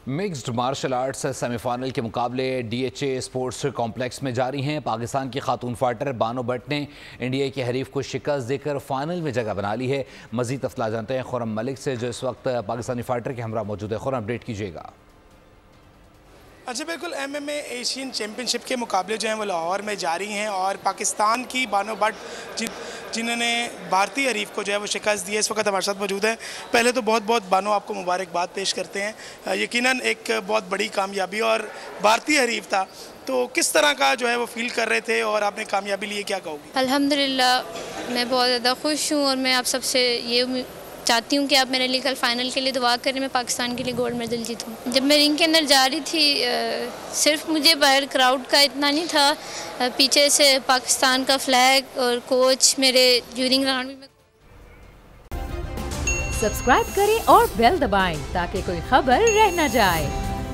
Mixed martial arts semifinal के मुकाबले DHA sports complex में जारी हैं। पाकिस्तान की खातून फाइटर बानो भट्ट ने इंडिया के हरीफ को शिकस्त देकर फाइनल में जगह बना ली है। मजीद तफला जानते हैं खुर्रम मलिक से, जो इस वक्त पाकिस्तानी फाइटर के हमरा मौजूद है। खुर्रम, अपडेट कीजिएगा। अच्छा, बिल्कुल MMA एशियन चैम्पियनशिप के मुकाबले जो हैं वो लाहौर में जारी हैं और पाकिस्तान की बानो भट्ट जिन्होंने भारतीय हरीफ को जो है वो शिकस्त दी है, इस वक्त हमारे साथ मौजूद है। पहले तो बहुत बहुत बानो आपको मुबारकबाद पेश करते हैं। यकीनन एक बहुत बड़ी कामयाबी और भारतीय हरीफ था, तो किस तरह का जो है वो फील कर रहे थे और आपने कामयाबी ली है, क्या कहोगी? अल्हम्दुलिल्लाह मैं बहुत ज़्यादा खुश हूँ और मैं आप सबसे ये चाहती हूँ कि आप मेरे लिए कल फाइनल के लिए दुआ करें, मैं पाकिस्तान के लिए गोल्ड मेडल जीतूँ। जब मैं रिंग के अंदर जा रही थी सिर्फ मुझे बाहर क्राउड का इतना नहीं था, पीछे से पाकिस्तान का फ्लैग और कोच मेरे ड्यूरिंग राउंड में। सब्सक्राइब करें और बेल दबाएं ताकि कोई खबर रह न जाए।